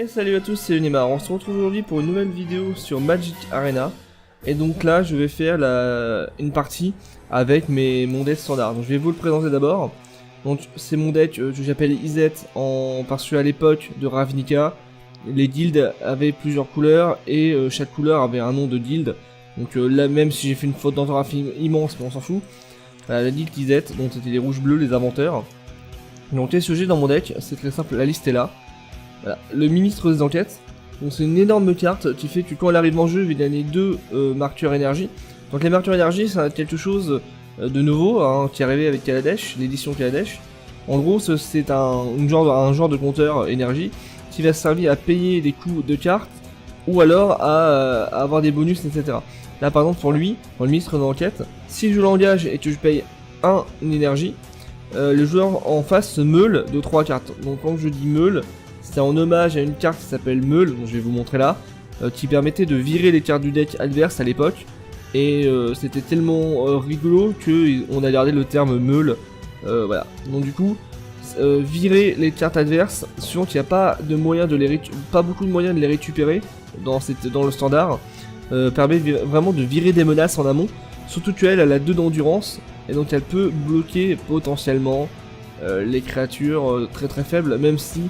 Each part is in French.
Et salut à tous, c'est Unimar. On se retrouve aujourd'hui pour une nouvelle vidéo sur Magic Arena. Et donc là, je vais faire une partie avec mon deck standard. Donc je vais vous le présenter d'abord. Donc c'est mon deck que j'appelle IZ parce qu'à l'époque de Ravnica, les guilds avaient plusieurs couleurs et chaque couleur avait un nom de guild. Donc là, même si j'ai fait une faute d'orthographe immense, mais on s'en fout. Voilà, la guild IZ, donc c'était les rouges bleus, les inventeurs. Donc qu'est-ce que j'ai dans mon deck? C'est très simple, la liste est là. Voilà. Le ministre des enquêtes, donc c'est une énorme carte qui fait que quand elle arrive en jeu, il va gagner 2 marqueurs énergie. Donc les marqueurs énergie, c'est quelque chose de nouveau hein, qui est arrivé avec Kaladesh, l'édition Kaladesh. En gros, c'est un genre de compteur énergie qui va servir à payer des coûts de cartes ou alors à avoir des bonus, etc. Là par exemple pour lui, pour le ministre des enquêtes, si je l'engage et que je paye 1 énergie, le joueur en face se meule de 3 cartes. Donc quand je dis meule, c'est en hommage à une carte qui s'appelle Meule, dont je vais vous montrer là, qui permettait de virer les cartes du deck adverse à l'époque. Et c'était tellement rigolo qu'on a gardé le terme Meule. Voilà. Donc du coup, virer les cartes adverses, sachant qu'il n'y a pas beaucoup de moyens de les récupérer dans le standard, permet vraiment de virer des menaces en amont. Surtout qu'elle a 2 d'endurance, et donc elle peut bloquer potentiellement les créatures très très faibles, même si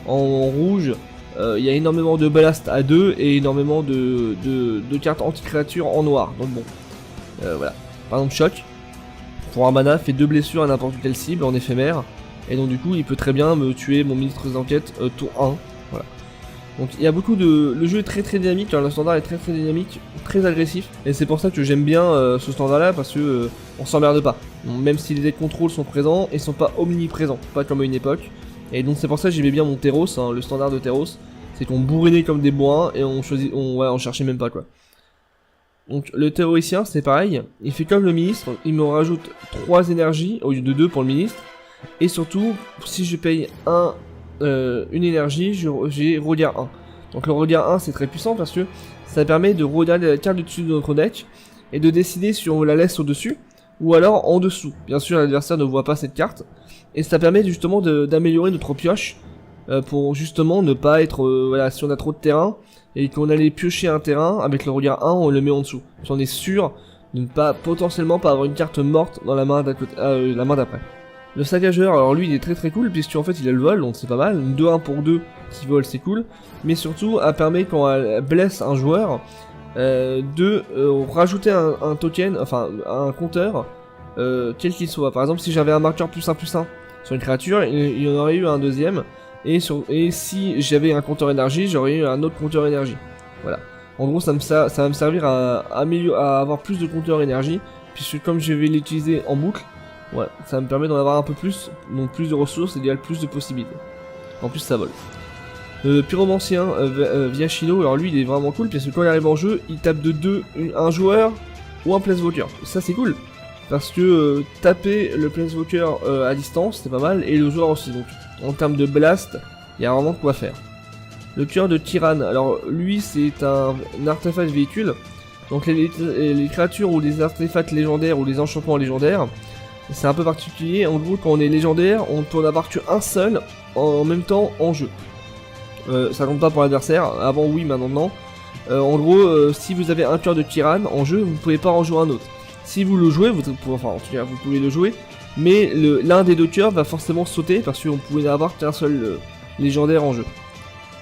en rouge, il y a énormément de ballast à 2 et énormément de cartes anti-créatures en noir. Donc bon, voilà. Par exemple, choc, pour un mana, fait 2 blessures à n'importe quelle cible en éphémère. Et donc du coup, il peut très bien me tuer mon ministre des enquêtes tour 1. Voilà. Donc il y a beaucoup de... Le jeu est très très dynamique, hein, le standard est très très dynamique, très agressif. Et c'est pour ça que j'aime bien ce standard là, parce que on s'emmerde pas. Donc, même si les decks contrôle sont présents, ils sont pas omniprésents, pas comme à une époque. Et donc c'est pour ça que j'aimais bien mon Terros, hein, le standard de Terros, c'est qu'on bourrinait comme des bourrins et on cherchait même pas quoi. Donc le théoricien c'est pareil, il fait comme le ministre, il me rajoute 3 énergies au lieu de 2 pour le ministre, et surtout si je paye une énergie, j'ai regard 1. Donc le regard 1 c'est très puissant parce que ça permet de regarder la carte du dessus de notre deck et de décider si on la laisse au dessus ou alors en dessous. Bien sûr l'adversaire ne voit pas cette carte. Et ça permet justement d'améliorer notre pioche pour justement ne pas être... voilà, si on a trop de terrain et qu'on allait piocher un terrain, avec le regard 1, on le met en dessous. Si on est sûr de ne pas potentiellement pas avoir une carte morte dans la main d'après. Le saccageur, alors lui il est très très cool puisqu'en fait il a le vol, donc c'est pas mal. Une 2-1 pour 2 qui vole c'est cool. Mais surtout elle permet quand elle blesse un joueur de rajouter un token, enfin un compteur, quel qu'il soit. Par exemple si j'avais un marqueur +1/+1 sur une créature, il y en aurait eu un deuxième, et si j'avais un compteur énergie, j'aurais eu un autre compteur énergie. Voilà. En gros, ça va me servir à avoir plus de compteurs énergie, puisque comme je vais l'utiliser en boucle, voilà, ça me permet d'en avoir un peu plus, donc plus de ressources égale plus de possibilités. En plus, ça vole. Le pyromancien Viachino, alors lui, il est vraiment cool, parce que quand il arrive en jeu, il tape de 2 un joueur ou un placewalker. Ça, c'est cool. Parce que taper le Planeswalker à distance, c'est pas mal, et le joueur aussi. Donc en termes de blast, il y a vraiment de quoi faire. Le cœur de Tyrann, alors lui c'est un artefact véhicule. Donc les créatures ou les artefacts légendaires ou les enchantements légendaires, c'est un peu particulier. En gros, quand on est légendaire, on peut en avoir qu'un seul en même temps en jeu. Ça compte pas pour l'adversaire, avant oui, maintenant non. En gros, si vous avez un cœur de Tyrann en jeu, vous ne pouvez pas en jouer un autre. Si vous le jouez, enfin en tout cas vous pouvez le jouer, mais l'un des 2 cœurs va forcément sauter parce qu'on pouvait n'avoir qu'un seul légendaire en jeu.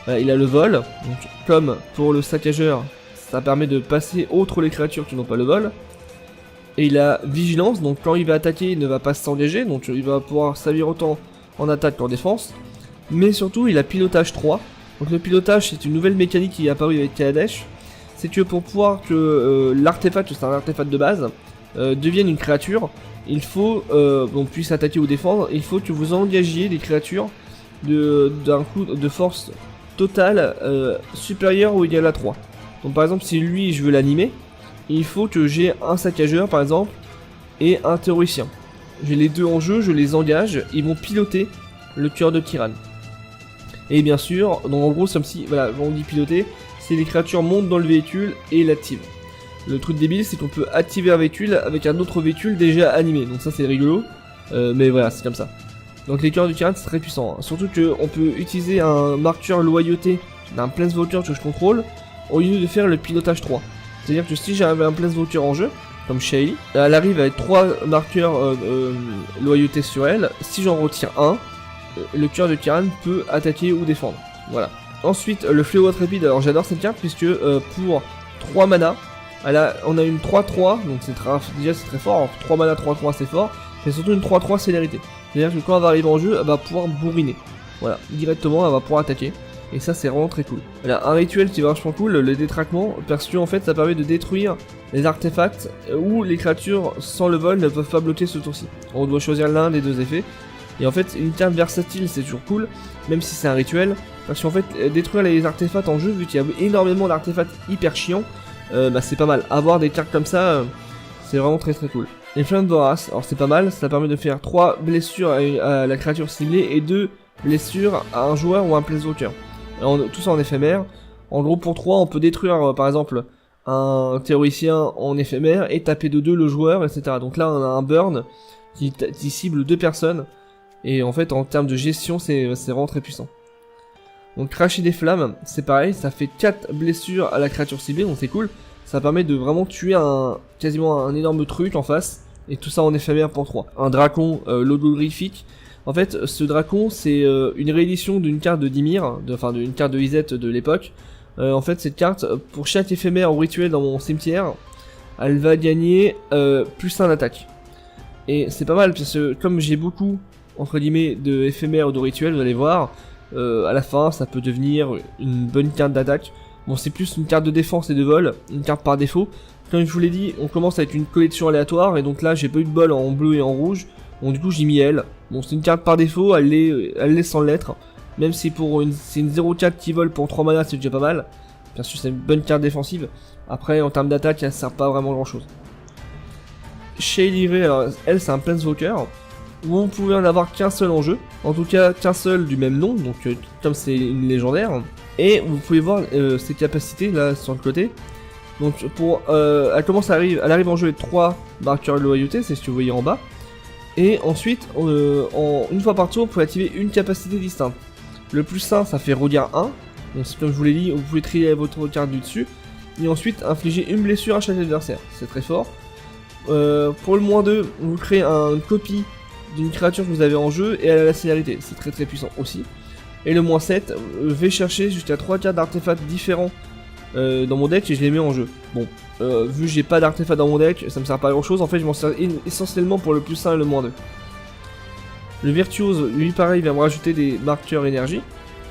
Voilà, il a le vol, donc comme pour le saccageur, ça permet de passer outre les créatures qui n'ont pas le vol. Et il a vigilance, donc quand il va attaquer, il ne va pas s'engager, donc il va pouvoir servir autant en attaque qu'en défense. Mais surtout, il a pilotage 3. Donc le pilotage, c'est une nouvelle mécanique qui est apparue avec Kaladesh. C'est que pour pouvoir que l'artefact, c'est un artefact de base, devienne une créature, il faut qu'on puisse attaquer ou défendre, il faut que vous engagiez des créatures d'un coup de force totale supérieure ou égale à 3. Donc par exemple si lui je veux l'animer, il faut que j'ai un saccageur par exemple et un théoricien. J'ai les 2 en jeu, je les engage, ils vont piloter le cœur de Tyrann. Et bien sûr, donc en gros c'est comme si, voilà, on dit piloter, c'est les créatures montent dans le véhicule et l'activent. Le truc débile c'est qu'on peut activer un véhicule avec un autre véhicule déjà animé, donc ça c'est rigolo, mais voilà c'est comme ça. Donc les cœurs du Tyrann c'est très puissant, hein. Surtout qu'on peut utiliser un marqueur loyauté d'un Planeswalker que je contrôle, au lieu de faire le pilotage 3. C'est-à-dire que si j'avais un Planeswalker en jeu, comme Shelly, elle arrive avec 3 marqueurs loyauté sur elle. Si j'en retire un, le cœur de Kiran peut attaquer ou défendre. Voilà. Ensuite, le Fléau Intrépide, alors j'adore cette carte puisque pour 3 mana, on a une 3-3, donc déjà c'est très fort. Alors 3 mana 3-3 c'est fort, mais surtout une 3-3 célérité. C'est-à-dire que quand elle va arriver en jeu, elle va pouvoir bourriner. Voilà, directement elle va pouvoir attaquer. Et ça c'est vraiment très cool. Voilà, un rituel qui est vachement cool, le détraquement, parce que en fait ça permet de détruire les artefacts où les créatures sans le vol ne peuvent pas bloquer ce tour-ci. On doit choisir l'un des deux effets. Et en fait une carte versatile c'est toujours cool, même si c'est un rituel, parce qu'en fait détruire les artefacts en jeu, vu qu'il y a énormément d'artefacts hyper chiants, bah c'est pas mal. Avoir des cartes comme ça, c'est vraiment très très cool. Les Flammes Voraces, alors c'est pas mal, ça permet de faire 3 blessures à la créature ciblée et 2 blessures à un joueur ou un Planeswalker. Tout ça en éphémère. En gros pour 3 on peut détruire par exemple un théoricien en éphémère et taper de 2 le joueur, etc. Donc là on a un burn qui cible 2 personnes. Et en fait en termes de gestion c'est vraiment très puissant. Donc cracher des flammes, c'est pareil, ça fait 4 blessures à la créature ciblée, donc c'est cool. Ça permet de vraiment tuer quasiment un énorme truc en face. Et tout ça en éphémère pour 3. Un dracon logographique. En fait, ce dracon, c'est une réédition d'une carte de Dimir, d'une carte de Izet de l'époque. En fait, cette carte, pour chaque éphémère ou rituel dans mon cimetière, elle va gagner plus 1 d'attaque. Et c'est pas mal, parce que comme j'ai beaucoup, entre guillemets, de éphémères ou de rituels, vous allez voir, à la fin, ça peut devenir une bonne carte d'attaque. Bon, c'est plus une carte de défense et de vol, une carte par défaut. Comme je vous l'ai dit, on commence avec une collection aléatoire, et donc là, j'ai pas eu de bol en bleu et en rouge. Bon du coup j'ai mis elle. Bon c'est une carte par défaut, elle l'est sans l'être. Même si c'est une 0-4 qui vole pour 3 mana c'est déjà pas mal. Parce que c'est une bonne carte défensive. Après en termes d'attaque elle sert pas vraiment grand chose. Shaylee, alors elle c'est un Planeswalker. Vous ne pouvez en avoir qu'un seul en jeu. En tout cas qu'un seul du même nom. Donc comme c'est une légendaire. Et vous pouvez voir ses capacités là sur le côté. Donc elle arrive en jeu avec 3 marqueurs de loyauté, c'est ce que vous voyez en bas. Et ensuite, une fois par tour, vous pouvez activer une capacité distincte. Le plus 1, ça fait redire 1. Donc comme je vous l'ai dit, vous pouvez trier votre carte du dessus. Et ensuite, infliger une blessure à chaque adversaire. C'est très fort. Pour le moins 2, vous créez une copie d'une créature que vous avez en jeu et elle a la célérité. C'est très très puissant aussi. Et le moins 7, je vais chercher jusqu'à 3 cartes d'artefacts différents dans mon deck et je les mets en jeu. Bon. Vu que j'ai pas d'artefact dans mon deck, ça me sert pas à grand chose, en fait je m'en sers essentiellement pour le plus 1 et le moins 2. Le Virtuose, lui pareil, vient me rajouter des marqueurs énergie.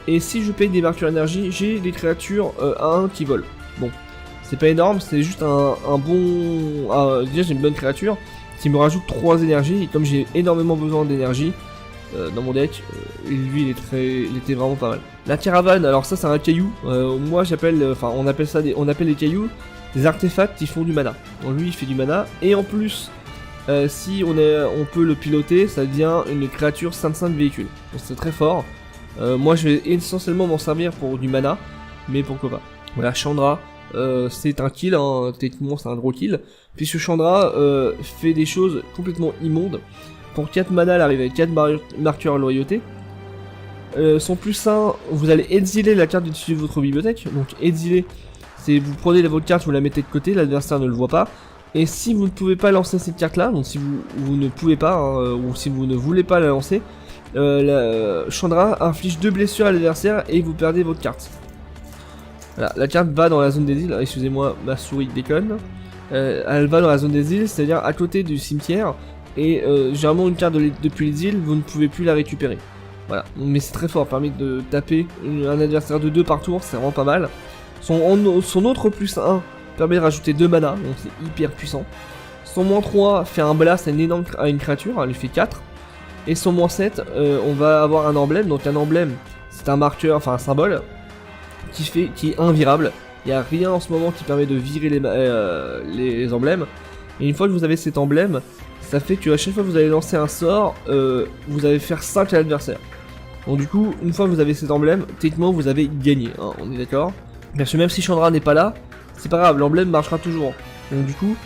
Et si je paye des marqueurs énergie, j'ai des créatures à 1 qui volent. Bon, c'est pas énorme, c'est juste un bon... déjà j'ai une bonne créature qui me rajoute 3 énergies, et comme j'ai énormément besoin d'énergie dans mon deck, lui il était vraiment pas mal. La caravane, alors ça c'est un caillou, moi on appelle les cailloux des artefacts qui font du mana. Donc lui il fait du mana, et en plus si on peut le piloter, ça devient une créature 5/5 véhicule. Donc c'est très fort. Moi je vais essentiellement m'en servir pour du mana, mais pourquoi pas. Voilà, Chandra, c'est un kill, hein, techniquement c'est un gros kill, puisque Chandra fait des choses complètement immondes. Pour 4 mana elle arrive avec 4 marqueurs loyauté. Son plus 1, vous allez exiler la carte du dessus de votre bibliothèque. Donc exiler, c'est vous prenez votre carte, vous la mettez de côté, l'adversaire ne le voit pas. Et si vous ne pouvez pas lancer cette carte là, donc si vous ne pouvez pas, hein, ou si vous ne voulez pas la lancer, Chandra inflige 2 blessures à l'adversaire et vous perdez votre carte. Voilà, la carte va dans la zone des îles, excusez-moi, ma souris déconne. Elle va dans la zone des îles, c'est-à-dire à côté du cimetière. Et généralement une carte depuis les îles, vous ne pouvez plus la récupérer. Voilà, mais c'est très fort, permet de taper un adversaire de 2 par tour, c'est vraiment pas mal. Son autre plus 1 permet de rajouter 2 mana, donc c'est hyper puissant. Son moins 3 fait un blast à une créature, elle lui fait 4. Et son moins 7, on va avoir un emblème, donc un emblème, c'est un marqueur, enfin un symbole, qui est invirable. Il n'y a rien en ce moment qui permet de virer les emblèmes. Et une fois que vous avez cet emblème, ça fait que à chaque fois que vous allez lancer un sort, vous allez faire 5 à l'adversaire. Donc du coup, une fois que vous avez cet emblème, techniquement vous avez gagné, hein, on est d'accord. Parce que même si Chandra n'est pas là, c'est pas grave, l'emblème marchera toujours. Donc du coup,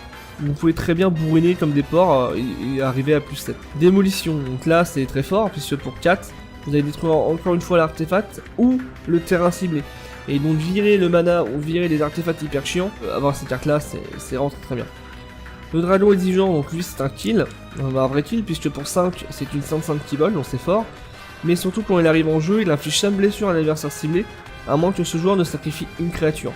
vous pouvez très bien bourriner comme des porcs et arriver à plus 7. Démolition, donc là c'est très fort, puisque pour 4, vous allez détruire encore une fois l'artefact ou le terrain ciblé. et donc virer le mana ou virer les artefacts hyper chiants, avoir cette carte là c'est vraiment très bien. Le dragon exigeant, donc lui c'est un kill, un vrai kill, puisque pour 5 c'est une 5 qui vole, donc c'est fort. Mais surtout quand il arrive en jeu, il inflige 5 blessures à l'adversaire ciblé, à moins que ce joueur ne sacrifie une créature.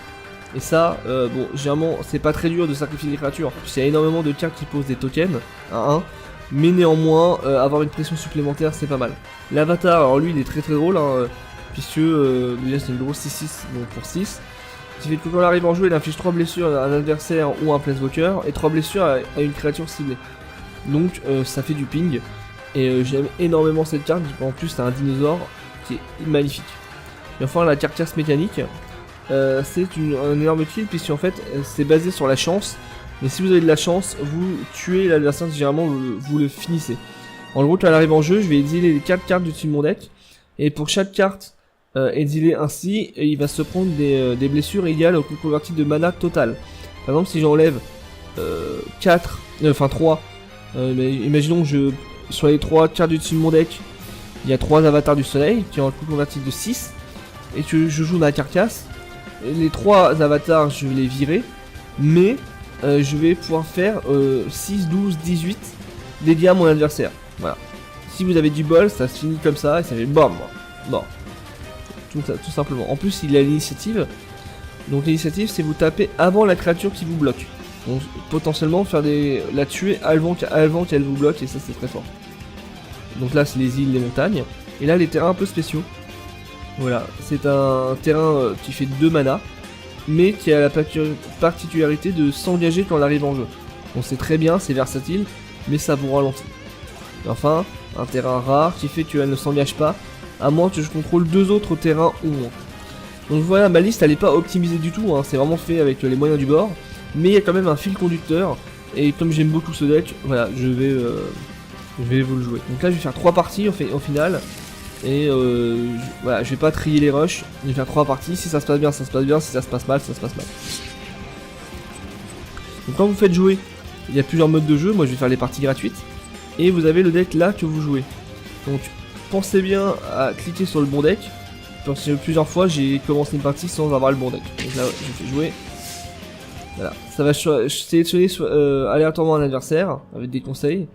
Et ça, bon, généralement c'est pas très dur de sacrifier des créatures, puisqu'il y a énormément de cartes qui posent des tokens, à 1. Mais néanmoins, avoir une pression supplémentaire c'est pas mal. L'avatar, alors lui il est très drôle, hein, puisque déjà c'est une grosse 6-6, donc pour 6. Ce qui fait que quand il arrive en jeu, il inflige 3 blessures à un adversaire ou à un planeswalker, et 3 blessures à une créature ciblée. Donc ça fait du ping, et j'aime énormément cette carte, en plus c'est un dinosaure qui est magnifique. Et enfin la carcasse mécanique, c'est un énorme kill, puisqu'en fait c'est basé sur la chance, mais si vous avez de la chance, vous tuez l'adversaire, généralement vous le finissez. En gros quand elle arrive en jeu, je vais exiler les 4 cartes du dessus de mon deck, et pour chaque carte exilé ainsi, il va se prendre des blessures égales au coût converti de mana total. Par exemple, si j'enlève 3, mais imaginons que sur les 3 cartes du dessus de mon deck, il y a 3 avatars du soleil qui ont un coût converti de 6, et que je joue ma carcasse, les 3 avatars je vais les virer, mais je vais pouvoir faire 6, 12, 18 dédiés à mon adversaire. Voilà. Si vous avez du bol, ça se finit comme ça, et ça fait BAM. Bon. Tout simplement. En plus, il a l'initiative. Donc l'initiative, c'est vous taper avant la créature qui vous bloque. Donc potentiellement faire la tuer avant qu'elle vous bloque, et ça c'est très fort. Donc là, c'est les îles, les montagnes. Et là, les terrains un peu spéciaux. Voilà, c'est un terrain qui fait 2 mana, mais qui a la particularité de s'engager quand elle arrive en jeu. Donc c'est très bien, c'est versatile, mais ça vous ralentit. Et enfin, un terrain rare qui fait qu'elle ne s'engage pas, à moins que je contrôle 2 autres terrains ou moins. Donc voilà, ma liste elle est pas optimisée du tout, hein, c'est vraiment fait avec les moyens du bord, mais il y a quand même un fil conducteur, et comme j'aime beaucoup ce deck, voilà, je vais vous le jouer. Donc là je vais faire 3 parties au final, et voilà, je vais pas trier les rushs, je vais faire 3 parties, si ça se passe bien, ça se passe bien, si ça se passe mal, ça se passe mal. Donc quand vous faites jouer, il y a plusieurs modes de jeu, moi je vais faire les parties gratuites, et vous avez le deck là que vous jouez. Donc pensez bien à cliquer sur le bon deck, parce que plusieurs fois j'ai commencé une partie sans avoir le bon deck. Donc là je fais jouer. Voilà, ça va sélectionner aléatoirement un adversaire avec des conseils.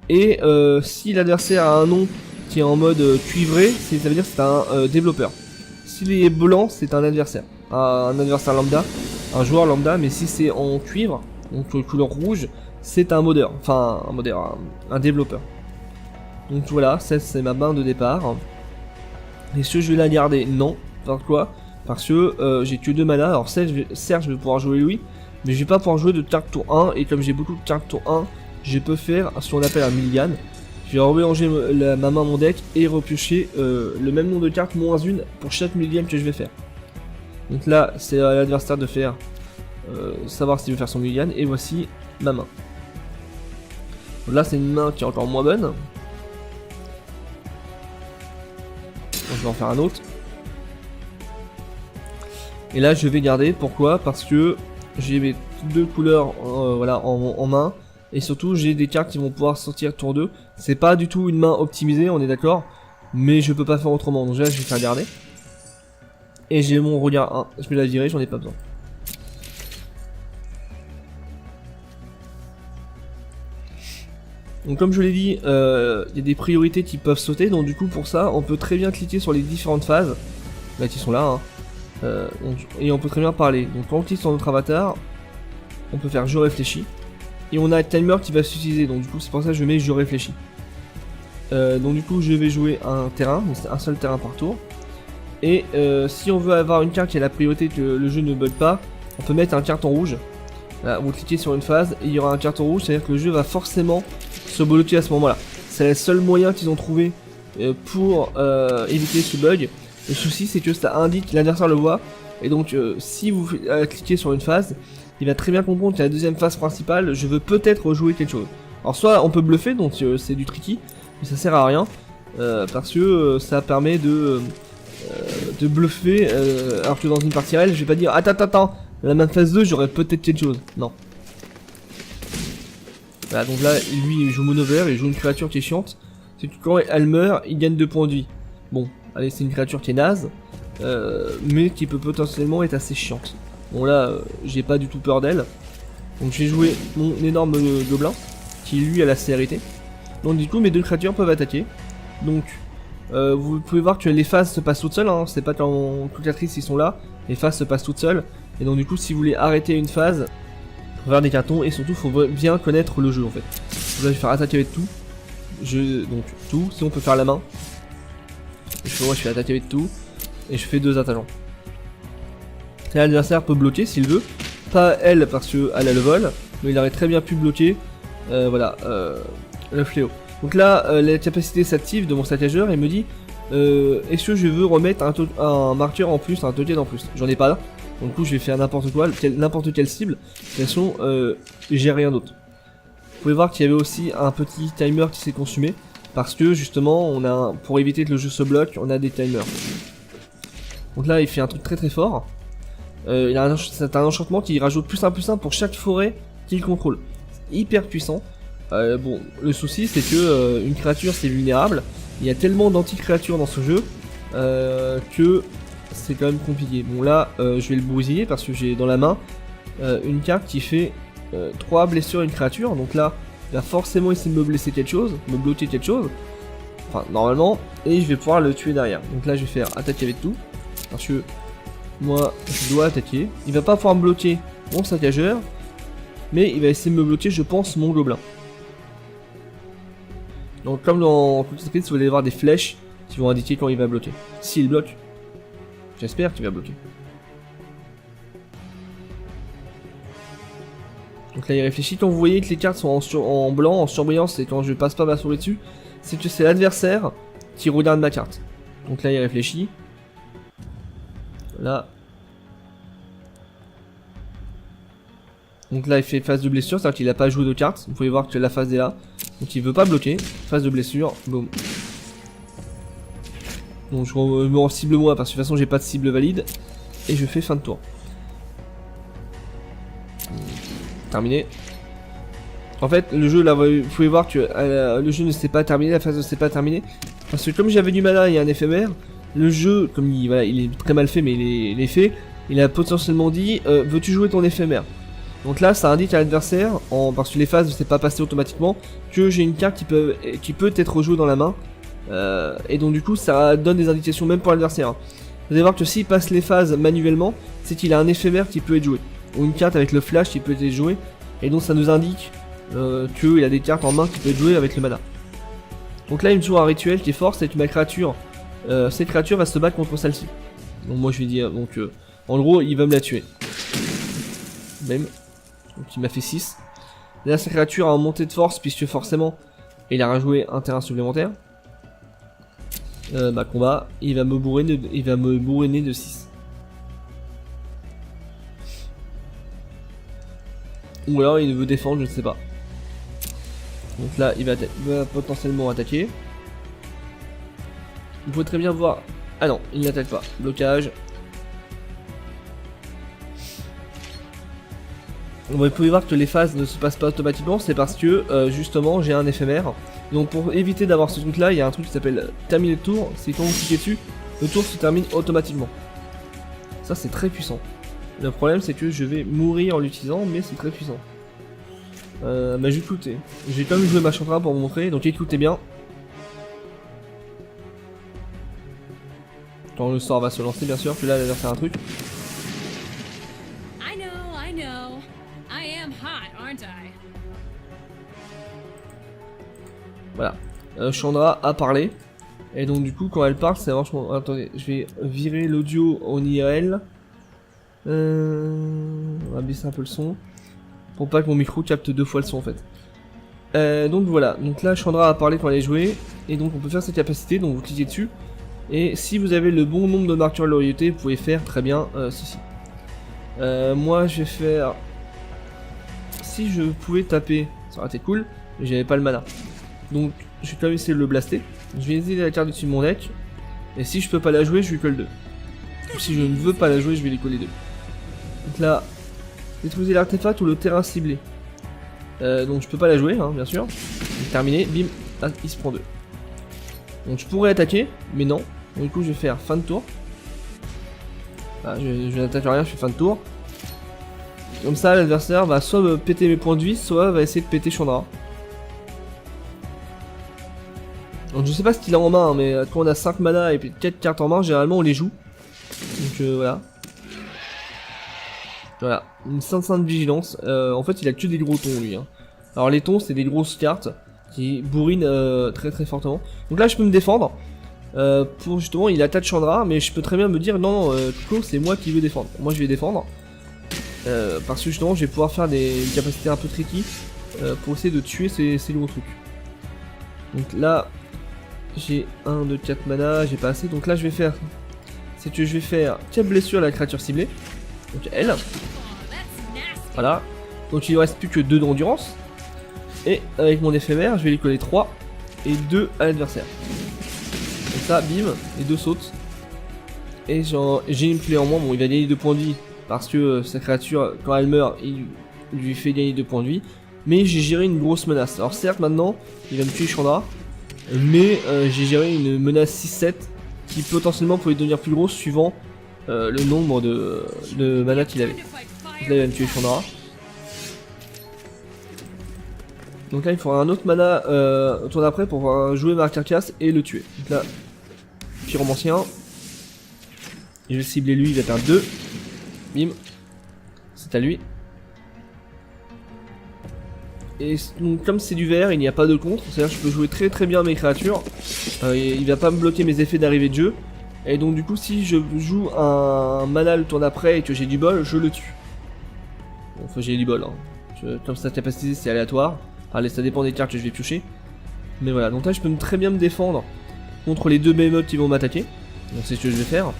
Et si l'adversaire a un nom qui est en mode cuivré, ça veut dire que c'est un développeur. S'il est blanc, c'est un adversaire. Un adversaire lambda, un joueur lambda, mais si c'est en cuivre, donc couleur rouge, c'est un modeur. Enfin un développeur. Donc voilà, c'est ma main de départ. Est-ce que je vais la garder? Non. Pourquoi? Parce que j'ai que 2 mana. Alors certes, je vais pouvoir jouer lui, mais je vais pas pouvoir jouer de carte tour 1. Et comme j'ai beaucoup de cartes tour 1, je peux faire ce qu'on appelle un mulligan. Je vais remélanger ma main mon deck et repiocher le même nombre de cartes moins une pour chaque mulligan que je vais faire. Donc là, c'est à l'adversaire de faire savoir s'il veut faire son mulligan. Et voici ma main. Donc là, c'est une main qui est encore moins bonne. Je vais en faire un autre. Et là je vais garder, pourquoi? Parce que j'ai mes 2 couleurs voilà, en main. Et surtout j'ai des cartes qui vont pouvoir sortir tour 2. C'est pas du tout une main optimisée, on est d'accord. Mais je peux pas faire autrement, donc là je vais faire garder. Et j'ai mon regard 1, je vais la virer, j'en ai pas besoin. Donc comme je l'ai dit, il y a des priorités qui peuvent sauter, donc du coup pour ça on peut très bien cliquer sur les différentes phases, là qui sont là, hein, et on peut très bien parler. Donc quand on clique sur notre avatar, on peut faire je réfléchis, et on a un timer qui va s'utiliser, donc du coup c'est pour ça que je mets je réfléchis. Donc du coup je vais jouer un terrain, donc c'est un seul terrain par tour, et si on veut avoir une carte qui a la priorité que le jeu ne bug pas, on peut mettre un carton rouge. Là, vous cliquez sur une phase et il y aura un carton rouge, c'est à dire que le jeu va forcément se bloquer à ce moment là. C'est le seul moyen qu'ils ont trouvé pour éviter ce bug. Le souci c'est que ça indique, l'adversaire le voit, et donc si vous cliquez sur une phase, il va très bien comprendre qu'à la deuxième phase principale, je veux peut-être rejouer quelque chose. Alors soit on peut bluffer, donc c'est du tricky, mais ça sert à rien, parce que ça permet de bluffer, alors que dans une partie réelle, je vais pas dire attends, la même phase 2 j'aurais peut-être quelque chose, non. Voilà, donc là lui il joue mono vert, il joue une créature qui est chiante, c'est que quand elle meurt il gagne 2 points de vie. Bon, allez, c'est une créature qui est naze, mais qui peut potentiellement être assez chiante. Bon là, j'ai pas du tout peur d'elle. Donc j'ai joué mon énorme gobelin, qui lui a la célérité. Donc du coup mes deux créatures peuvent attaquer. Donc vous pouvez voir que les phases se passent toutes seules, hein. C'est pas quand toutes les actrices ils sont là, les phases se passent toutes seules. Et donc du coup si vous voulez arrêter une phase, faut faire des cartons et surtout faut bien connaître le jeu en fait. Donc là je vais faire attaquer avec tout. Donc tout, si on peut faire la main. Moi je fais attaquer avec tout. Et je fais 2 attaquants. L'adversaire peut bloquer s'il veut. Pas elle parce qu'elle a le vol. Mais il aurait très bien pu bloquer le fléau. Donc là la capacité s'active de mon saccageur et me dit est-ce que je veux remettre un marqueur en plus, un token en plus. J'en ai pas là. Donc du coup je vais faire n'importe quoi, n'importe quelle cible. De toute façon j'ai rien d'autre. Vous pouvez voir qu'il y avait aussi un petit timer qui s'est consumé. Parce que justement pour éviter que le jeu se bloque, on a des timers. Donc là il fait un truc très très fort. C'est un enchantement qui rajoute +1/+1 pour chaque forêt qu'il contrôle. C'est hyper puissant. Bon, le souci c'est que une créature c'est vulnérable. Il y a tellement d'anti-créatures dans ce jeu que c'est quand même compliqué. Bon là je vais le bousiller parce que j'ai dans la main une carte qui fait 3 blessures à une créature. Donc là il va forcément essayer de me blesser quelque chose, me bloquer quelque chose. Enfin normalement. Et je vais pouvoir le tuer derrière. Donc là je vais faire attaquer avec tout. Parce que moi je dois attaquer. Il va pas pouvoir me bloquer mon saccageur. Mais il va essayer de me bloquer je pense mon gobelin. Donc comme dans toute cette vous allez avoir des flèches qui vont indiquer quand il va bloquer. S'il bloque. J'espère qu'il va bloquer. Donc là il réfléchit. Quand vous voyez que les cartes sont en blanc, en surbrillance, et quand je passe pas ma souris dessus, c'est que c'est l'adversaire qui regarde ma carte. Donc là il réfléchit. Là. Donc là il fait phase de blessure, c'est-à-dire qu'il a pas joué de carte. Vous pouvez voir que la phase est là. Donc il veut pas bloquer. Phase de blessure, boum. Donc je me cible moi parce que de toute façon j'ai pas de cible valide. Et je fais fin de tour. Terminé. En fait le jeu là vous pouvez voir que le jeu ne s'est pas terminé, la phase ne s'est pas terminée. Parce que comme j'avais du mana et un éphémère, le jeu, comme il est très mal fait mais il est fait, il a potentiellement dit veux-tu jouer ton éphémère. Donc là ça indique à l'adversaire, parce que les phases ne s'est pas passé automatiquement, que j'ai une carte qui peut être rejouée dans la main. Et donc du coup ça donne des indications même pour l'adversaire. Vous allez voir que s'il passe les phases manuellement, c'est qu'il a un éphémère qui peut être joué. Ou une carte avec le flash qui peut être jouée. Et donc ça nous indique qu'il a des cartes en main qui peuvent être jouées avec le mana. Donc là il me joue un rituel qui est fort, c'est que ma créature, cette créature va se battre contre celle-ci. Donc moi je vais dire, donc en gros il va me la tuer. Même. Donc il m'a fait 6. Là cette créature a un montée de force puisque forcément il a rajouté un terrain supplémentaire. Bah combat, il va me bourriner de 6. Ou alors il veut défendre, je ne sais pas. Donc là il va potentiellement attaquer. Vous pouvez très bien voir. Ah non, il n'attaque pas. Blocage. Vous pouvez voir que les phases ne se passent pas automatiquement, c'est parce que justement j'ai un éphémère. Donc pour éviter d'avoir ce truc là, il y a un truc qui s'appelle terminer le tour. C'est quand vous cliquez dessus, le tour se termine automatiquement. Ça c'est très puissant. Le problème c'est que je vais mourir en l'utilisant, mais c'est très puissant. Bah j'écoutais. J'ai quand même joué ma chantra pour vous montrer, donc écoutez bien. Quand le sort va se lancer bien sûr, puis là elle va faire un truc. Voilà, Chandra a parlé. Et donc du coup quand elle parle c'est vachement... Attendez, je vais virer l'audio en IRL. On va baisser un peu le son. Pour pas que mon micro capte 2 fois le son en fait. Donc voilà, donc là Chandra a parlé quand elle est jouée. Et donc on peut faire cette capacité, donc vous cliquez dessus. Et si vous avez le bon nombre de marqueurs de loyauté, vous pouvez faire très bien ceci. Moi je vais faire... Si je pouvais taper, ça aurait été cool, mais j'avais pas le mana. Donc je vais quand même essayer de le blaster. Je vais essayer la carte dessus de mon deck. Et si je peux pas la jouer, je lui colle 2. Ou si je ne veux pas la jouer, je vais lui coller 2. Donc là, détruisez l'artefact ou le terrain ciblé. Donc je peux pas la jouer, hein, bien sûr. Donc, terminé, bim, ah, il se prend 2. Donc je pourrais attaquer, mais non. Donc du coup je vais faire fin de tour. Voilà, je n'attaque rien, je fais fin de tour. Comme ça, l'adversaire va soit me péter mes points de vie, soit va essayer de péter Chandra. Donc je sais pas ce qu'il a en main, mais quand on a 5 mana et puis 4 cartes en main, généralement on les joue. Donc voilà. Voilà, une sainte vigilance. En fait, il a que des gros tons lui. Hein. Alors les tons, c'est des grosses cartes qui bourrinent très fortement. Donc là, je peux me défendre. Pour justement, il attaque Chandra, mais je peux très bien me dire non, Tuco, c'est moi qui veux défendre. Moi, je vais défendre. Parce que justement, je vais pouvoir faire des capacités un peu tricky pour essayer de tuer ces gros trucs. Donc là, j'ai 1, 2, 4 mana, j'ai pas assez. Donc là, je vais faire. C'est que je vais faire 4 blessures à la créature ciblée. Donc elle. Voilà. Donc il ne reste plus que 2 d'endurance. Et avec mon éphémère, je vais lui coller 3 et 2 à l'adversaire. Comme ça, bim, les 2 sautent. Et j'ai une plaie en moins. Bon, il va gagner 2 points de vie. Parce que sa créature, quand elle meurt, il lui fait gagner 2 points de vie. Mais j'ai géré une grosse menace. Alors certes, maintenant, il va me tuer Chandra. Mais j'ai géré une menace 6-7 qui potentiellement pouvait devenir plus grosse suivant le nombre de mana qu'il avait. Donc là, il va me tuer Chandra. Donc là, il faudra un autre mana au tour d'après pour pouvoir jouer ma carcasse et le tuer. Donc là, pyromancien. Et je vais cibler lui, il va perdre 2. Bim. C'est à lui. Et donc comme c'est du vert, il n'y a pas de contre, c'est-à-dire que je peux jouer très bien mes créatures. Il va pas me bloquer mes effets d'arrivée de jeu. Et donc du coup si je joue un mana le tour d'après et que j'ai du bol, je le tue. Bon, enfin j'ai du bol, hein. Comme sa capacité c'est aléatoire. Allez, ça dépend des cartes que je vais piocher. Mais voilà, donc là je peux très bien me défendre contre les 2 behemoths qui vont m'attaquer. Donc c'est ce que je vais faire.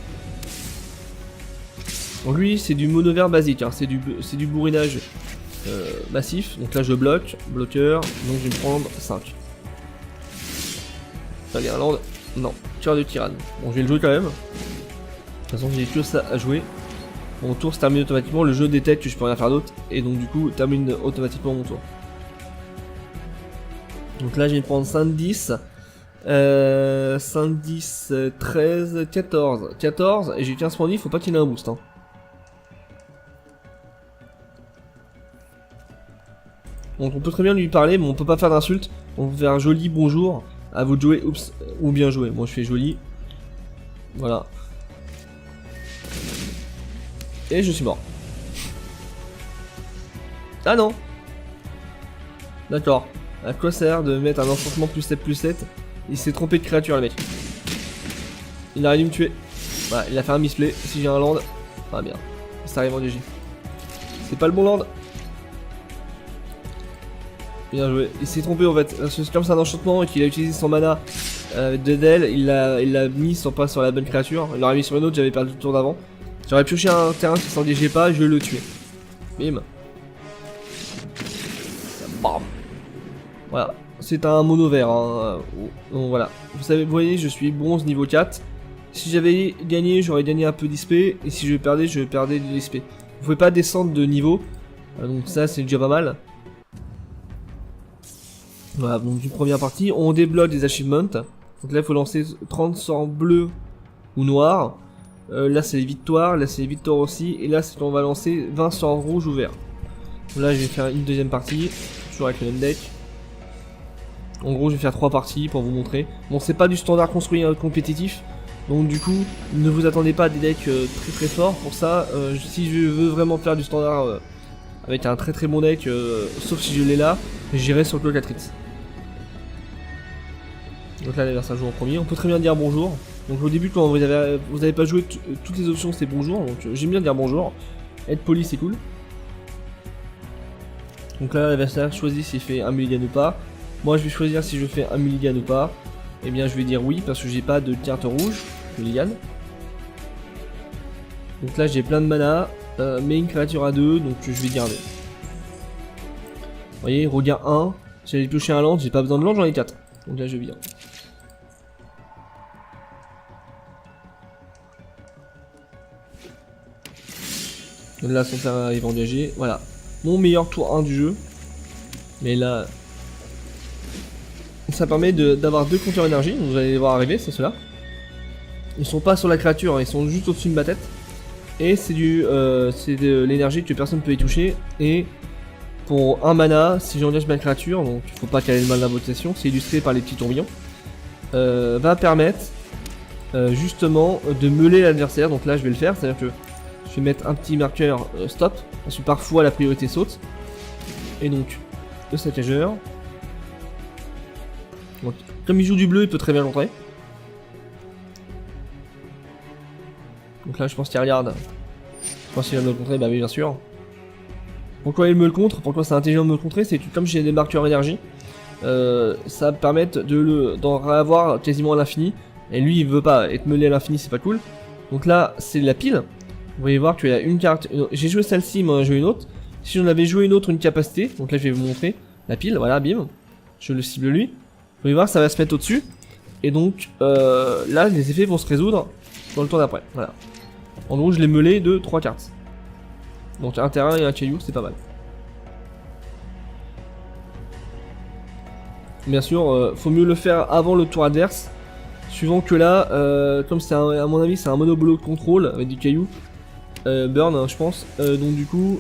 Donc lui c'est du mono vert basique, hein. C'est du bourrinage massif. Donc là je bloque, bloqueur, donc je vais me prendre 5. Allez, Irlande, non, cœur de tyranne. Bon je vais le jouer quand même. De toute façon j'ai que ça à jouer. Mon tour se termine automatiquement, le jeu détecte que je peux rien faire d'autre. Et donc du coup termine automatiquement mon tour. Donc là je vais me prendre 5-10. 5-10, 13, 14. 14 et j'ai 15 points de vie, faut pas qu'il ait un boost. Hein. Donc on peut très bien lui parler, mais on peut pas faire d'insultes. On peut faire un joli bonjour. À vous de jouer, oups, ou bien jouer. Moi je fais joli. Voilà. Et je suis mort. Ah non. D'accord. À quoi ça sert de mettre un enchantement +7/+7? Il s'est trompé de créature le mec. Il a dû me tuer. Voilà, il a fait un misplay. Si j'ai un land. Ah bien. Ça arrive en DG. C'est pas le bon land. Bien joué. Il s'est trompé en fait. Parce que comme c'est un enchantement et qu'il a utilisé son mana de Del, il l'a mis pas sur la bonne créature. Il l'aurait mis sur une autre, j'avais perdu le tour d'avant. J'aurais pioché un terrain qui s'engageait pas, je le tuer. Bim. Bam. Voilà. C'est un mono vert. Hein. Donc voilà. Vous voyez, je suis bronze niveau 4. Si j'avais gagné, j'aurais gagné un peu d'XP. Et si je perdais de l'XP. Vous pouvez pas descendre de niveau. Donc ça, c'est déjà pas mal. Voilà, donc une première partie, on débloque des achievements. Donc là il faut lancer 30 sorts bleus ou noirs. Là c'est les victoires, là c'est les victoires aussi. Et là c'est qu'on va lancer 20 sorts rouges ou verts. Donc là je vais faire une deuxième partie, toujours avec le même deck. En gros je vais faire 3 parties pour vous montrer. Bon c'est pas du standard construit compétitif. Donc du coup ne vous attendez pas à des decks très forts. Pour ça, si je veux vraiment faire du standard avec un très bon deck, sauf si je l'ai là, j'irai sur Clocatrix. Donc là l'adversaire joue en premier, on peut très bien dire bonjour. Donc au début quand vous avez pas joué toutes les options c'est bonjour, donc j'aime bien dire bonjour. Être poli c'est cool. Donc là l'adversaire choisit s'il fait un mulligan ou pas. Moi je vais choisir si je fais un mulligan ou pas. Et bien je vais dire oui parce que j'ai pas de carte rouge, mulligan. Donc là j'ai plein de mana, mais une créature à 2, donc je vais garder. Vous voyez, regain 1, j'allais piocher un land, j'ai pas besoin de land, j'en ai 4. Donc là je viens. Là son terrain arrive engagé, voilà. Mon meilleur tour 1 du jeu. Mais là... ça permet d'avoir 2 compteurs énergie, vous allez les voir arriver, c'est ceux-là. Ils sont pas sur la créature, hein, ils sont juste au-dessus de ma tête. Et c'est de l'énergie que personne ne peut y toucher. Et pour un mana, si j'engage ma créature, donc il faut pas qu'elle ait le mal d'invocation, c'est illustré par les petits tourbillons, va permettre justement de meuler l'adversaire. Donc là je vais le faire, c'est à dire que je vais mettre un petit marqueur stop, parce que parfois la priorité saute. Et donc le saccageur. Donc, comme il joue du bleu, il peut très bien l'entrer. Donc là je pense qu'il regarde. Je pense qu'il va me le contrer, bah oui bien sûr. Pourquoi il me le contre? Pourquoi c'est intelligent de me le contrer? C'est que comme j'ai des marqueurs énergie, ça va me permettre d'en avoir quasiment à l'infini. Et lui il veut pas être meulé à l'infini, c'est pas cool. Donc là c'est la pile. Vous voyez voir qu'il y a une carte. J'ai joué celle-ci, moi j'ai joué une autre. Si j'en avais joué une autre, une capacité, donc là je vais vous montrer la pile, voilà, bim. Je le cible lui. Vous voyez voir, ça va se mettre au-dessus. Et donc là les effets vont se résoudre dans le tour d'après. Voilà. En gros je l'ai meulé de 3 cartes. Donc un terrain et un caillou, c'est pas mal. Bien sûr, faut mieux le faire avant le tour adverse. Suivant que là, comme c'est à mon avis c'est un monobloc contrôle avec du caillou, burn hein, je pense. Donc du coup,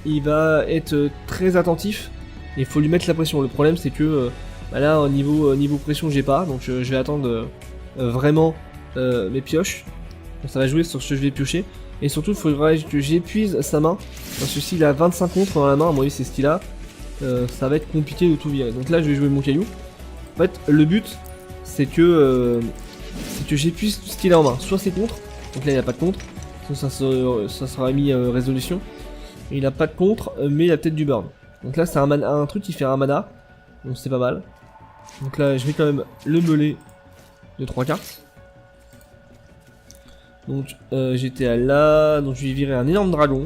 il va être très attentif. Il faut lui mettre la pression. Le problème c'est que bah là niveau pression j'ai pas, donc je vais attendre vraiment mes pioches. Donc, ça va jouer sur ce que je vais piocher. Et surtout il faudra que j'épuise sa main. Parce que s'il a 25 contre dans la main, à mon avis c'est ce qu'il a. Ça va être compliqué de tout virer. Donc là je vais jouer mon caillou. En fait le but c'est que j'épuise tout ce qu'il a en main. Soit c'est contre, donc là il a pas de contre. Ça sera mis résolution. Et il a pas de contre, mais il a peut-être du burn. Donc là c'est un truc qui fait un mana. Donc c'est pas mal. Donc là je vais quand même le meuler de 3 cartes. Donc j'étais à là, donc je vais virer un énorme dragon.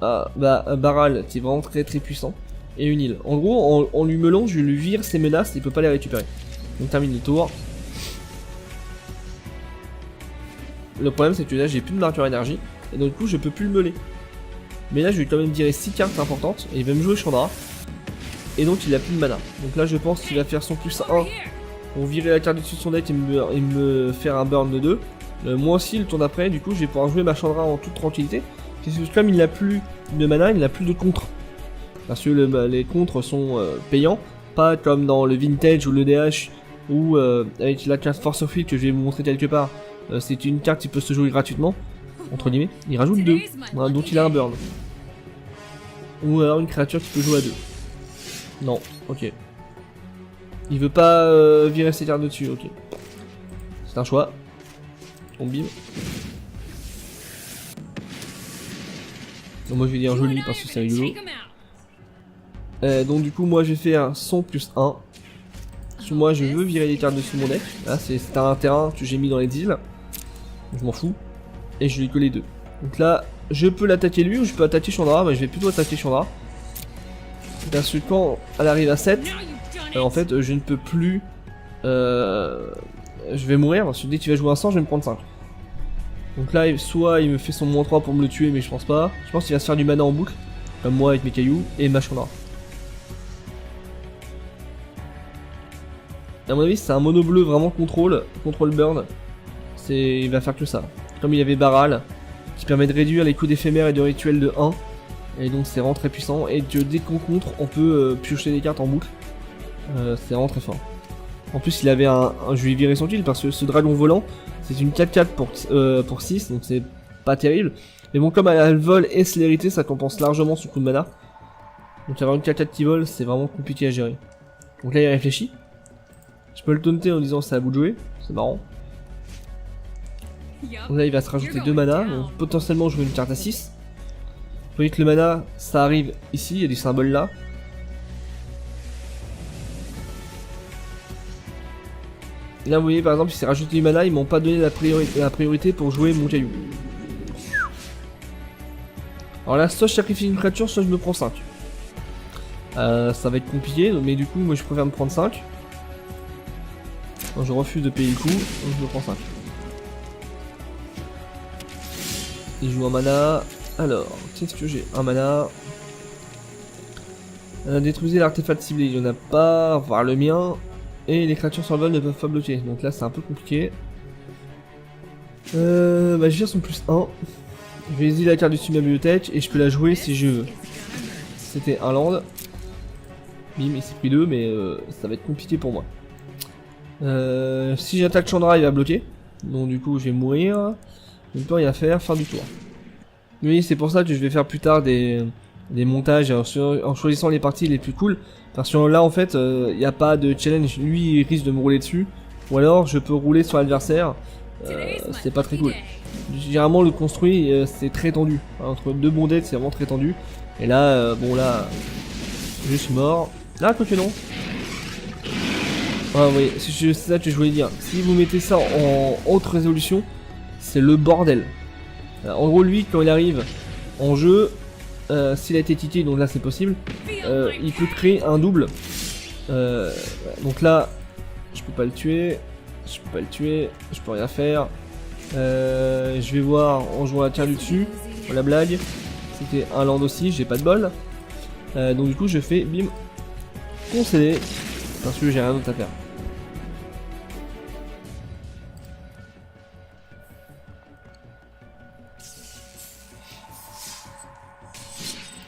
Ah bah Baral qui est vraiment très puissant. Et une île. En gros en lui meulant je lui vire ses menaces, il peut pas les récupérer. Donc termine le tour. Le problème c'est que là j'ai plus de marqueur énergie. Et donc du coup je peux plus le meuler. Mais là je vais quand même virer 6 cartes importantes. Et il va me jouer Chandra. Et donc il a plus de mana. Donc là je pense qu'il va faire son plus 1 pour virer la carte dessus de son deck et me faire un burn de 2. Moi aussi le tour d'après du coup je vais pouvoir jouer ma Chandra en toute tranquillité. Parce que comme il n'a plus de mana, il n'a plus de contre. Parce que les contres sont payants. Pas comme dans le Vintage ou le DH ou avec la carte Force of Will que je vais vous montrer quelque part. C'est une carte qui peut se jouer gratuitement. Entre guillemets. Il rajoute 2. Voilà, donc il a un burn. Ou alors une créature qui peut jouer à 2. Non, ok. Il veut pas virer ses cartes dessus, ok. C'est un choix. On bim. Donc moi je vais dire joli parce que c'est rigolo. Donc du coup moi je vais faire son plus 1. Parce que moi je veux virer les cartes dessus mon deck. Là c'est un terrain que j'ai mis dans les îles. Je m'en fous. Et je lui coller 2. Donc là je peux l'attaquer lui ou je peux attaquer Chandra. Mais je vais plutôt attaquer Chandra. Parce que quand elle arrive à 7, en fait je ne peux plus... je vais mourir parce que dès qu'il va jouer un 100 je vais me prendre 5. Donc là soit il me fait son moins 3 pour me le tuer mais je pense pas. Je pense qu'il va se faire du mana en boucle. Comme moi avec mes cailloux et ma Chandra. À mon avis c'est un mono bleu vraiment contrôle burn. Il va faire que ça. Comme il y avait Baral qui permet de réduire les coups d'éphémère et de rituel de 1. Et donc c'est vraiment très puissant. Et que dès qu'on contre on peut piocher des cartes en boucle. C'est vraiment très fort. En plus il avait je lui ai viré son kill parce que ce dragon volant c'est une 4-4 pour 6 donc c'est pas terrible. Mais bon comme elle a le vol et célérité ça compense largement son coup de mana. Donc avoir une 4-4 qui vole c'est vraiment compliqué à gérer. Donc là il réfléchit. Je peux le taunter en disant c'est à vous de jouer, c'est marrant. Donc là il va se rajouter 2 mana, donc potentiellement jouer une carte à 6. Vous voyez que le mana ça arrive ici, il y a des symboles là. Là vous voyez par exemple il s'est rajouté du mana, ils m'ont pas donné la priorité pour jouer mon caillou. Alors là soit je sacrifie une créature, soit je me prends 5. Ça va être compliqué, mais du coup moi je préfère me prendre 5. Donc je refuse de payer le coup, donc je me prends 5. Il joue un mana. Alors, qu'est-ce que j'ai? Un mana. Détruisez l'artefact ciblé, il n'y en a pas, voire le mien. Et les créatures sur le vol ne peuvent pas bloquer, donc là c'est un peu compliqué. Bah je vire son +1. Je vais exiler la carte dessus de ma bibliothèque et je peux la jouer si je veux. C'était un land. Bim, il s'est pris 2, mais ça va être compliqué pour moi. Si j'attaque Chandra, il va bloquer. Donc du coup, je vais mourir. Je ne peux rien faire, fin du tour. Oui, c'est pour ça que je vais faire plus tard des montages en choisissant les parties les plus cool. Parce que là, en fait, il n'y a pas de challenge. Lui, il risque de me rouler dessus. Ou alors, je peux rouler sur l'adversaire. C'est pas très cool. Généralement, le construit, c'est très tendu. Entre deux bons decks, c'est vraiment très tendu. Et là, bon là, je suis mort. Ah, quoi que non. Ah oui, c'est ça que je voulais dire. Si vous mettez ça en haute résolution, c'est le bordel. En gros, lui, quand il arrive en jeu, s'il a été tiqué, donc là c'est possible, il peut créer un double. Donc là, je peux pas le tuer. Je peux pas le tuer. Je peux rien faire. Je vais voir en jouant la carte du dessus. Pour la blague. C'était un land aussi, j'ai pas de bol. Donc du coup, je fais bim. Concéder. Parce que j'ai rien d'autre à faire.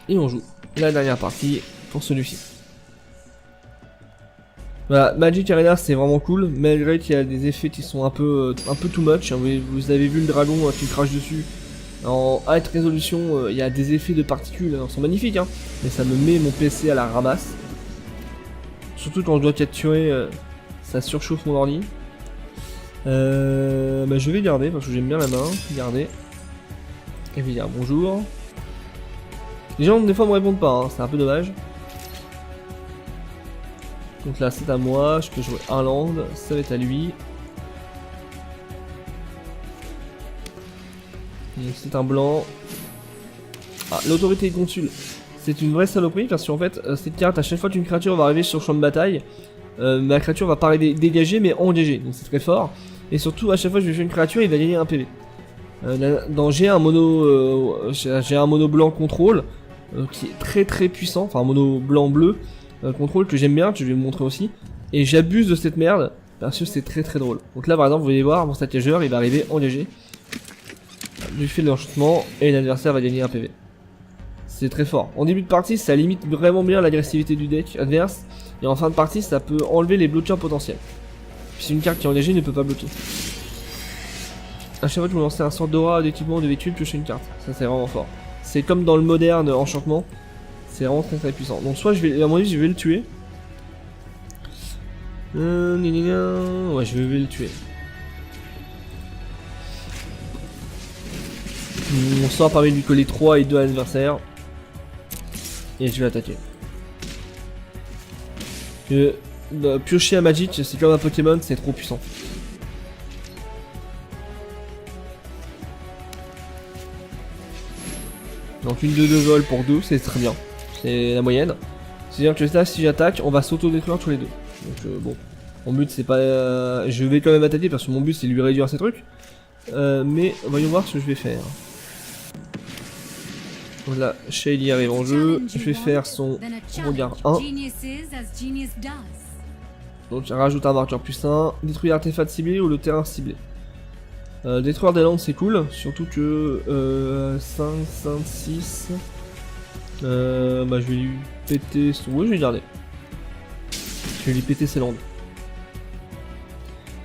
Et on joue la dernière partie pour celui-ci. Voilà, Magic Arena c'est vraiment cool, malgré qu'il y a des effets qui sont un peu too much. Vous avez vu le dragon qui crache dessus. En high résolution, il y a des effets de particules, ils sont magnifiques, hein, mais ça me met mon PC à la ramasse. Surtout quand je dois capturer, ça surchauffe mon ordi. Bah, je vais garder parce que j'aime bien la main. Garder. Et puis dire bonjour. Les gens des fois me répondent pas, hein, c'est un peu dommage. Donc là c'est à moi, je peux jouer un land, ça va être à lui. C'est un blanc. Ah, l'autorité consul. C'est une vraie saloperie parce qu'en fait, cette carte, à chaque fois qu'une créature va arriver sur le champ de bataille, ma créature va pas arriver dégagée mais engagée. Donc c'est très fort. Et surtout, à chaque fois que je fais une créature, il va gagner un PV. J'ai un mono blanc contrôle qui est très très puissant. Enfin, un mono blanc bleu contrôle que j'aime bien, que je vais vous montrer aussi. Et j'abuse de cette merde parce que c'est très très drôle. Donc là, par exemple, vous allez voir, mon stratégeur, il va arriver engagé. Du fait de l'enchantement et l'adversaire va gagner un PV. C'est très fort. En début de partie, ça limite vraiment bien l'agressivité du deck adverse. Et en fin de partie, ça peut enlever les bloqueurs potentiels. Puis une carte qui est engagée ne peut pas bloquer. À chaque fois que vous lancez un sort d'aura, d'équipement, de véhicule, piochez une carte. Ça c'est vraiment fort. C'est comme dans le moderne enchantement. C'est vraiment très très puissant. Donc soit je vais, à mon avis, je vais le tuer. Ouais, je vais le tuer. Mon sort permet de lui coller 3 et 2 à l'adversaire. Et je vais attaquer. Piocher à Magic, c'est comme un Pokémon, c'est trop puissant. Donc une 2 de vol pour 2, c'est très bien. C'est la moyenne. C'est-à-dire que là, si j'attaque, on va s'auto-détruire tous les deux. Donc bon, mon but c'est pas... je vais quand même attaquer parce que mon but c'est de lui réduire ces trucs. Mais voyons voir ce que je vais faire. Voilà, Shaylee arrive en jeu. Je vais faire son regard 1. Donc je rajoute un marqueur +1. Détruire l'artefact ciblé ou le terrain ciblé. Détruire des landes c'est cool, surtout que 5, 5, 6. Bah je vais lui péter son... Oui, je vais garder. Je vais lui péter ses landes.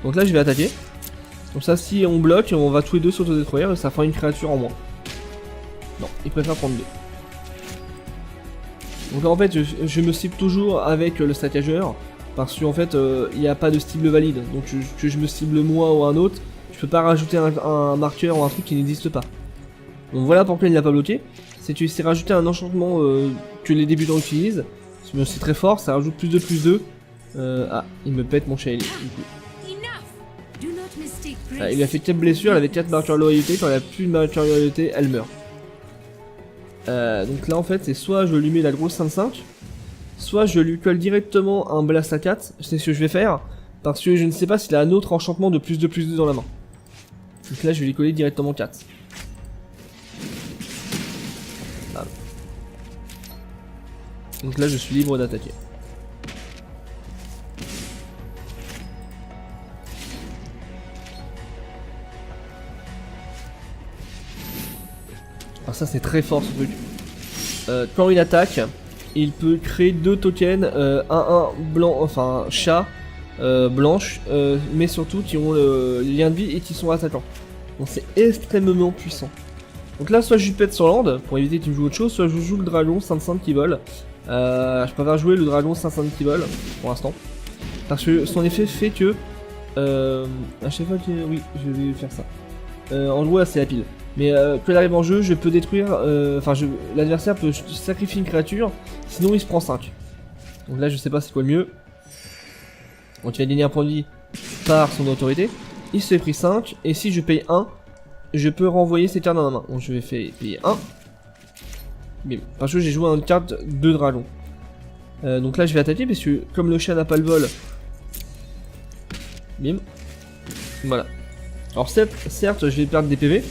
Donc là je vais attaquer. Comme ça si on bloque, on va tous les deux s'auto-détruire et ça fera une créature en moins. Non, il préfère prendre 2. Donc là en fait je me cible toujours avec le stackageur. Parce qu'en fait il n'y a pas de cible valide. Donc que je me cible moi ou un autre, je peux pas rajouter un marqueur ou un truc qui n'existe pas. Donc voilà pourquoi il n'a pas bloqué. C'est que c'est rajouter un enchantement que les débutants utilisent. C'est très fort, ça rajoute +2/+2. Ah, il me pète mon Shaylee. Ah, il a fait 4 blessures, elle avait 4 marqueurs de loyauté. Quand elle a plus de marqueurs de loyauté, elle meurt. Donc là en fait c'est soit je lui mets la grosse 5/5, soit je lui colle directement un blast à 4, c'est ce que je vais faire, parce que je ne sais pas s'il a un autre enchantement de +2/+2 dans la main. Donc là je vais lui coller directement 4. Voilà. Donc là je suis libre d'attaquer. Alors ça c'est très fort ce truc. Quand il attaque, il peut créer 2 tokens, un blanc, enfin chat, blanche, mais surtout qui ont le lien de vie et qui sont attaquants. Donc c'est extrêmement puissant. Donc là soit je lui pète sur land pour éviter qu'il me joue autre chose, soit je joue le dragon 5-5 qui vole. Je préfère jouer le dragon 5-5 qui vole pour l'instant. Parce que son effet fait que à chaque fois que... Oui, je vais faire ça. En gros là c'est la pile. Mais quand il arrive en jeu, je peux détruire... Enfin, l'adversaire peut sacrifier une créature, sinon il se prend 5. Donc là je sais pas c'est quoi le mieux. Donc il va gagner un point de vie par son autorité. Il s'est pris 5, et si je paye 1, je peux renvoyer ses cartes dans ma main. Donc je vais payer 1. Bim. Parce que j'ai joué une carte de dragon. Donc là je vais attaquer parce que comme le chat n'a pas le vol. Bim. Voilà. Alors certes je vais perdre des PV.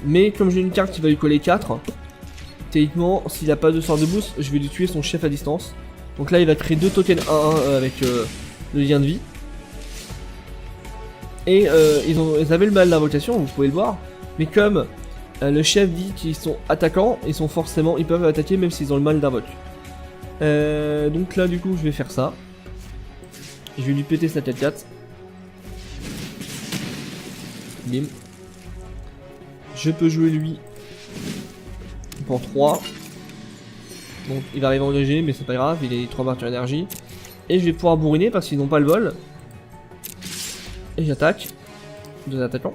Mais comme j'ai une carte qui va lui coller 4, techniquement s'il n'a pas de sort de boost, je vais lui tuer son chef à distance. Donc là il va créer 2 tokens 1-1 avec le lien de vie. Et ils avaient le mal d'invocation, vous pouvez le voir. Mais comme le chef dit qu'ils sont attaquants, ils peuvent attaquer même s'ils ont le mal d'invoque. Donc là du coup je vais faire ça. Je vais lui péter sa 4-4. Bim. Je peux jouer lui pour 3. Donc il va arriver en EG mais c'est pas grave, il est 3 martyrs énergie. Et je vais pouvoir bourriner parce qu'ils n'ont pas le vol. Et j'attaque. 2 attaquants.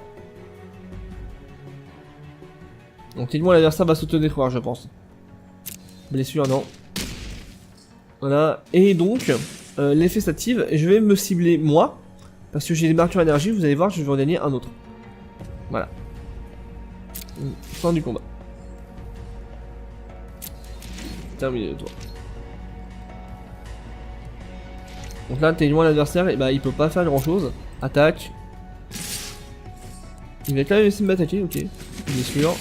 Donc techniquement l'adversaire va s'auto-détruire je pense. Blessure non. Voilà. Et donc l'effet s'active et je vais me cibler moi. Parce que j'ai des martyrs énergie, vous allez voir je vais en gagner un autre. Voilà. Fin du combat. Terminé le tour. Donc là, techniquement, l'adversaire, il peut pas faire grand chose. Attaque. Il va quand même essayer de m'attaquer, ok. Bien sûr.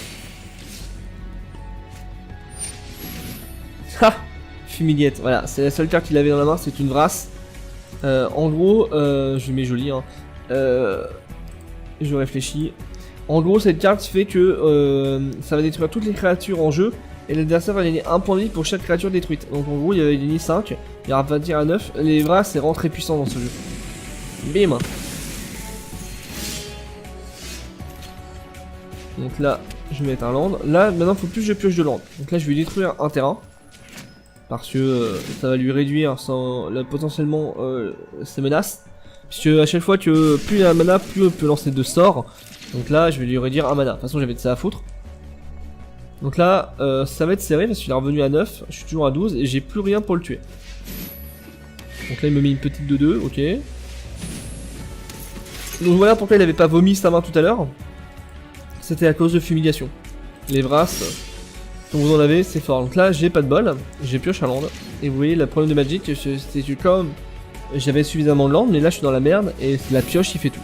Ha! Fumiliette, voilà. C'est la seule carte qu'il avait dans la main, c'est une Vrasse. En gros, je mets joli, hein. Je réfléchis. En gros, cette carte fait que ça va détruire toutes les créatures en jeu. Et l'adversaire va gagner 1 point de vie pour chaque créature détruite. Donc en gros, il va gagner 5. Il va partir à 9. Les bras, c'est vraiment très puissant dans ce jeu. Bim. Donc là, je vais mettre un land. Là, maintenant, il faut plus que je pioche de land. Donc là, je vais détruire un terrain. Parce que ça va lui réduire potentiellement ses menaces. Puisque à chaque fois que plus il a un mana, plus on peut lancer de sorts. Donc là, je vais lui réduire un mana. De toute façon, j'avais de ça à foutre. Donc là, ça va être serré parce qu'il est revenu à 9. Je suis toujours à 12 et j'ai plus rien pour le tuer. Donc là, il me met une petite 2-2, ok. Donc voilà pourquoi il avait pas vomi sa main tout à l'heure. C'était à cause de fumigation. Les brasses, quand vous en avez, c'est fort. Donc là, j'ai pas de bol. J'ai pioche à land. Et vous voyez, le problème de Magic, c'est que comme j'avais suffisamment de land, mais là, je suis dans la merde et la pioche, il fait tout.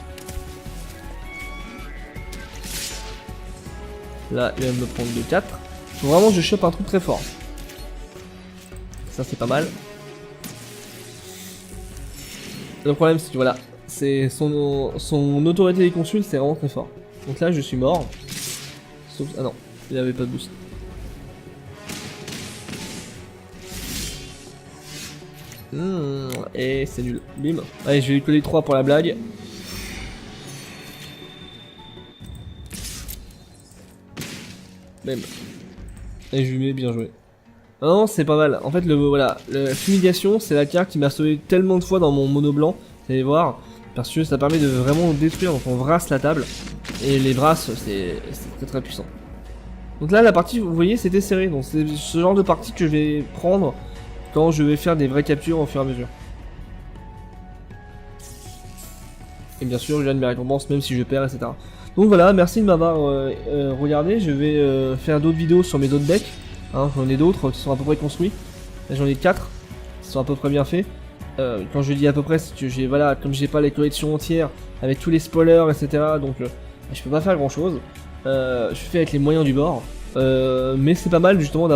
Là, il va me prendre 2-4. Faut vraiment que je chope un truc très fort. Ça, c'est pas mal. Le problème, c'est que voilà, c'est son autorité des consuls, c'est vraiment très fort. Donc là, je suis mort. Sauf... Ah non, il avait pas de boost. Et c'est nul. Bim. Allez, je vais lui coller 3 pour la blague. Même. Et je lui mets bien joué. Non, c'est pas mal. En fait, voilà, la fumigation, c'est la carte qui m'a sauvé tellement de fois dans mon mono blanc. Vous allez voir. Parce que ça permet de vraiment détruire. Donc on brasse la table. Et les brasses, c'est très très puissant. Donc là, la partie, vous voyez, c'était serré. Donc c'est ce genre de partie que je vais prendre quand je vais faire des vraies captures au fur et à mesure. Et bien sûr, je gagne mes récompenses même si je perds, etc. Donc voilà, merci de m'avoir regardé. Je vais faire d'autres vidéos sur mes autres decks. Hein, j'en ai d'autres qui sont à peu près construits. Là j'en ai 4 qui sont à peu près bien faits. Quand je dis à peu près, c'est que j'ai, voilà, comme j'ai pas les collections entières avec tous les spoilers, etc. Donc je peux pas faire grand chose. Je fais avec les moyens du bord. Mais c'est pas mal justement de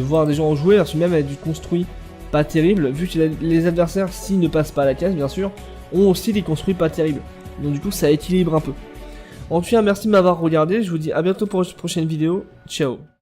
voir des gens jouer, parce que même avec du construit pas terrible, vu que les adversaires, s'ils ne passent pas à la case bien sûr, ont aussi des construits pas terribles. Donc du coup ça équilibre un peu. En tout cas, merci de m'avoir regardé, je vous dis à bientôt pour une prochaine vidéo, ciao.